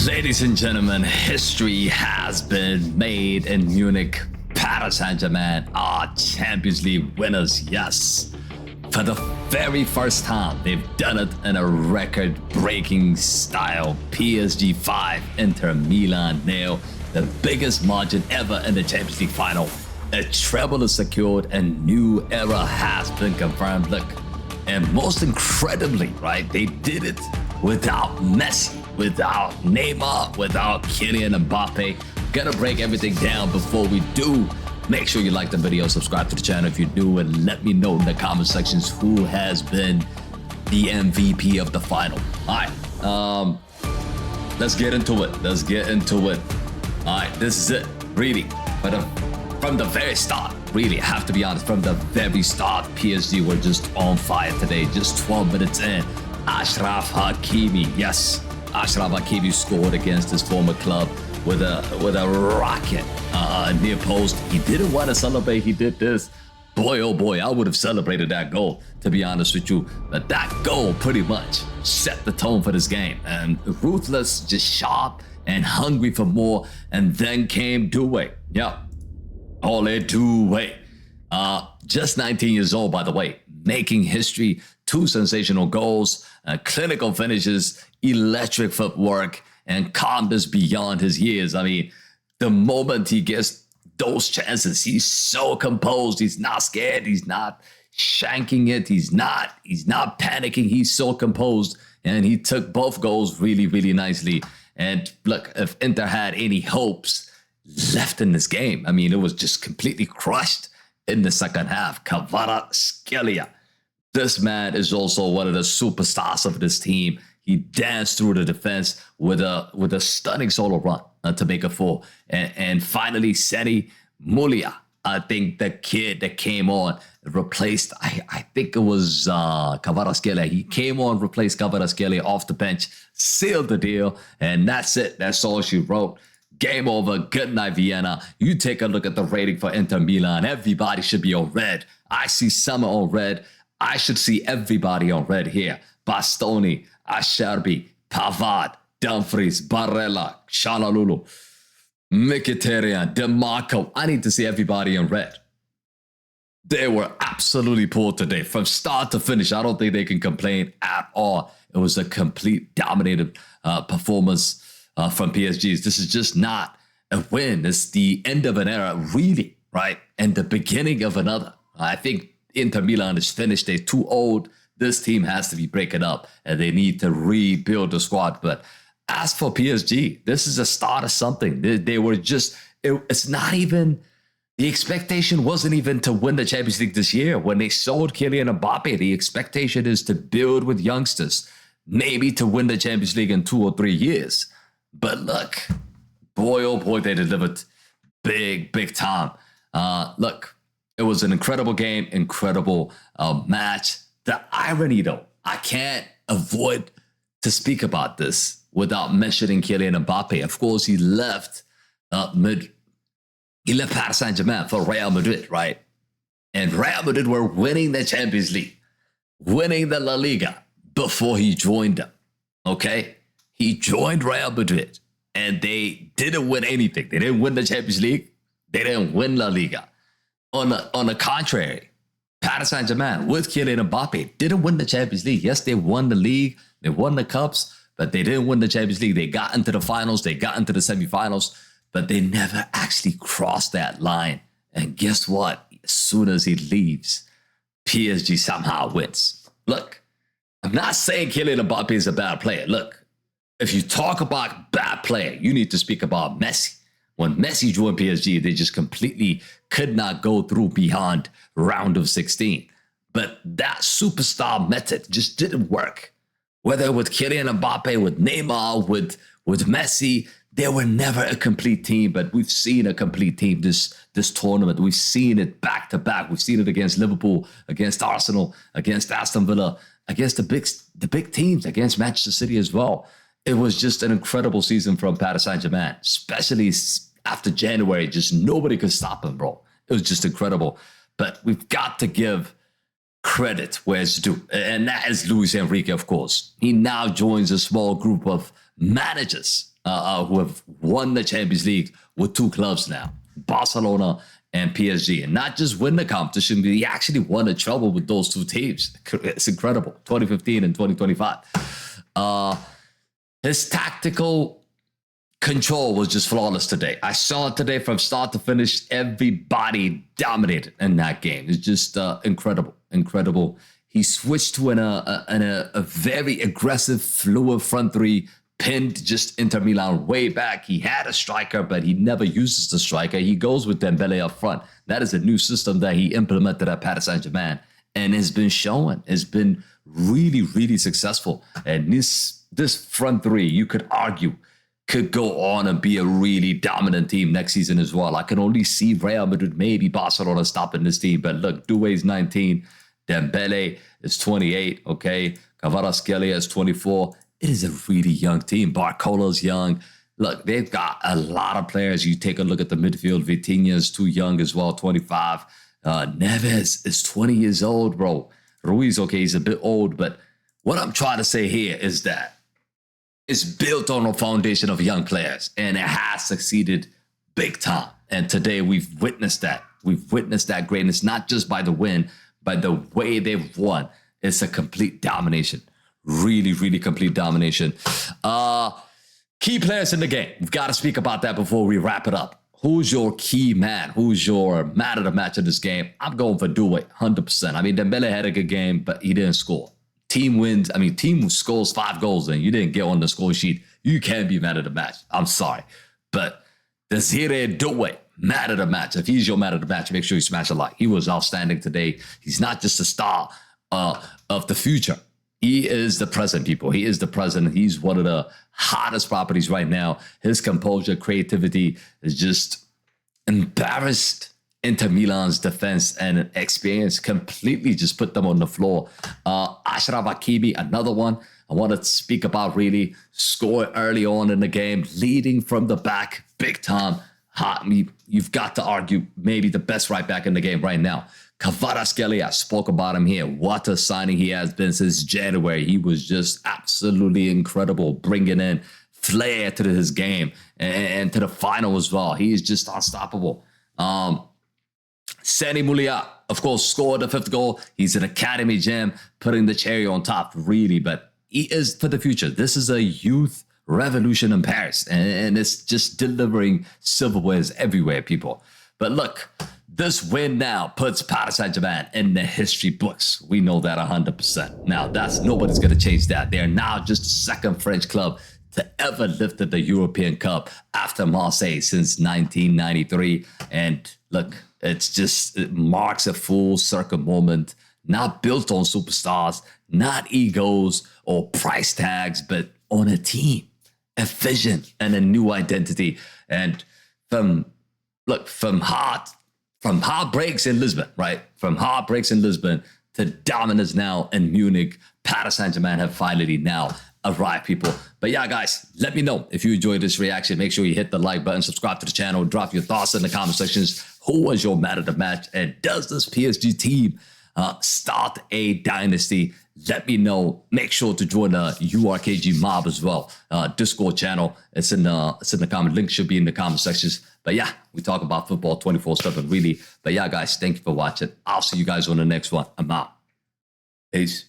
Ladies and gentlemen, history has been made in Munich. Paris Saint-Germain are Champions League winners, yes. For the very first time, they've done it in a record-breaking style. PSG 5, Inter Milan 0, the biggest margin ever in the Champions League final. A treble is secured, a new era has been confirmed. Look, and most incredibly, right, they did it without Messi, without Neymar, without Kylian Mbappé. Gonna break everything down. Before we do, make sure you like the video, subscribe to the channel if you do, and let me know in the comment sections who has been the MVP of the final. All right, let's get into it. All right, this is it, really. But from the very start, really, I have to be honest, from the very start, PSG were just on fire today. Just 12 minutes in, Achraf Hakimi, yes, Achraf Hakimi scored against his former club with a rocket near post. He didn't want to celebrate. He did this. Boy, oh boy, I would have celebrated that goal, to be honest with you. But that goal pretty much set the tone for this game. And ruthless, just sharp and hungry for more. And then came Doué. Yeah, Ole Doué. Just 19 years old, by the way, making history. 2 sensational goals, clinical finishes, electric footwork, and calmness beyond his years. I mean, the moment he gets those chances, he's so composed. He's not scared. He's not shanking it. He's not panicking. He's so composed. And he took both goals really, really nicely. And look, if Inter had any hopes left in this game, I mean, it was just completely crushed in the second half. Kvaratskhelia. This man is also one of the superstars of this team. He danced through the defense with a stunning solo run to make a 4. And finally, Seni Mulia, I think the kid that came on, replaced, I think it was Kvaratskhelia. He came on, replaced Kvaratskhelia off the bench, sealed the deal, and that's it. That's all she wrote. Game over. Good night, Vienna. You take a look at the rating for Inter Milan. Everybody should be on red. I see Summer on red. I should see everybody on red here. Bastoni, Acerbi, Pavard, Dumfries, Barella, Çalhanoğlu, Mkhitaryan, DeMarco. I need to see everybody in red. They were absolutely poor today. From start to finish, I don't think they can complain at all. It was a complete dominated performance from PSG. This is just not a win. It's the end of an era, really, right? And the beginning of another. I think Inter Milan is finished. They're too old. This team has to be breaking up, and they need to rebuild the squad. But as for PSG, this is a start of something. They were just, it's not even, the expectation wasn't even to win the Champions League this year. When they sold Kylian Mbappé, the expectation is to build with youngsters, maybe to win the Champions League in 2 or 3 years. But look, boy, oh boy, they delivered big time. Look, it was an incredible game, incredible match. The irony, though, I can't avoid to speak about this without mentioning Kylian Mbappé. Of course, he left Paris Saint-Germain for Real Madrid, right? And Real Madrid were winning the Champions League, winning the La Liga before he joined them, okay? He joined Real Madrid, and they didn't win anything. They didn't win the Champions League. They didn't win La Liga. On the contrary, Paris Saint-Germain with Kylian Mbappé didn't win the Champions League. Yes, they won the league, they won the cups, but they didn't win the Champions League. They got into the finals, they got into the semifinals, but they never actually crossed that line. And guess what? As soon as he leaves, PSG somehow wins. Look, I'm not saying Kylian Mbappé is a bad player. Look, if you talk about bad player, you need to speak about Messi. When Messi joined PSG, they just completely could not go through beyond round of 16. But that superstar method just didn't work. Whether with Kylian Mbappé, with Neymar, with Messi, they were never a complete team. But we've seen a complete team this tournament. We've seen it back to back. We've seen it against Liverpool, against Arsenal, against Aston Villa, against the big teams, against Manchester City as well. It was just an incredible season from Paris Saint-Germain, especially after January. Just nobody could stop him, bro. It was just incredible. But we've got to give credit where it's due. And that is Luis Enrique, of course. He now joins a small group of managers who have won the Champions League with two clubs now, Barcelona and PSG. And not just win the competition, but he actually won a treble with those two teams. It's incredible. 2015 and 2025. His tactical control was just flawless today. I saw it today from start to finish. Everybody dominated in that game. It's just incredible. He switched to a very aggressive, fluid front three, pinned just Inter Milan way back. He had a striker, but he never uses the striker. He goes with Dembele up front. That is a new system that he implemented at Paris Saint-Germain and has been showing. It's been really successful. And this front three, you could argue, could go on and be a really dominant team next season as well. I can only see Real Madrid, maybe Barcelona stopping this team. But look, Doué's 19, Dembele is 28, okay? Kvaratskhelia is 24. It is a really young team. Barcola's young. Look, they've got a lot of players. You take a look at the midfield. Vitinha is too young as well, 25. Neves is 20 years old, bro. Ruiz, okay, he's a bit old. But what I'm trying to say here is that it's built on a foundation of young players, and it has succeeded big time. And today we've witnessed that. We've witnessed that greatness, not just by the win, by the way they've won. It's a complete domination. Really complete domination. Key players in the game. We've got to speak about that before we wrap it up. Who's your key man? Who's your man of the match in this game? I'm going for Doué, 100%. I mean, Dembele had a good game, but he didn't score. Team wins. I mean, team scores 5 goals and you didn't get on the score sheet. You can't be man of the match. I'm sorry. But Désiré Doué, man of the match. If he's your man of the match, make sure you smash a like. He was outstanding today. He's not just a star of the future. He is the present, people. He is the present. He's one of the hottest properties right now. His composure, creativity is just embarrassed Inter Milan's defense and experience, completely just put them on the floor. Achraf Hakimi, another one I want to speak about, really score early on in the game, leading from the back, big time. You've got to argue maybe the best right back in the game right now. Kvaratskhelia, I spoke about him here. What a signing he has been since January. He was just absolutely incredible, bringing in flair to his game and to the final as well. He is just unstoppable. Sani Mulia, of course, scored the 5th goal. He's an academy gem, putting the cherry on top, really. But he is for the future. This is a youth revolution in Paris, and it's just delivering silverwares everywhere, people. But look, this win now puts Paris Saint-Germain in the history books. We know that 100%. Now, nobody's going to change that. They're now just the second French club to ever lift the European Cup after Marseille since 1993. And look, it marks a full circle moment, not built on superstars, not egos or price tags, but on a team, a vision, and a new identity. And from heartbreaks in Lisbon, right? From heartbreaks in Lisbon to dominance now in Munich, Paris Saint-Germain have finally now arrived, people. But yeah, guys, let me know if you enjoyed this reaction. Make sure you hit the like button, subscribe to the channel, drop your thoughts in the comment sections. Who was your man of the match? And does this PSG team start a dynasty? Let me know. Make sure to join the URKG mob as well. Discord channel. It's in the comment. Link should be in the comment sections. But yeah, we talk about football 24/7, really. But yeah, guys, thank you for watching. I'll see you guys on the next one. I'm out. Peace.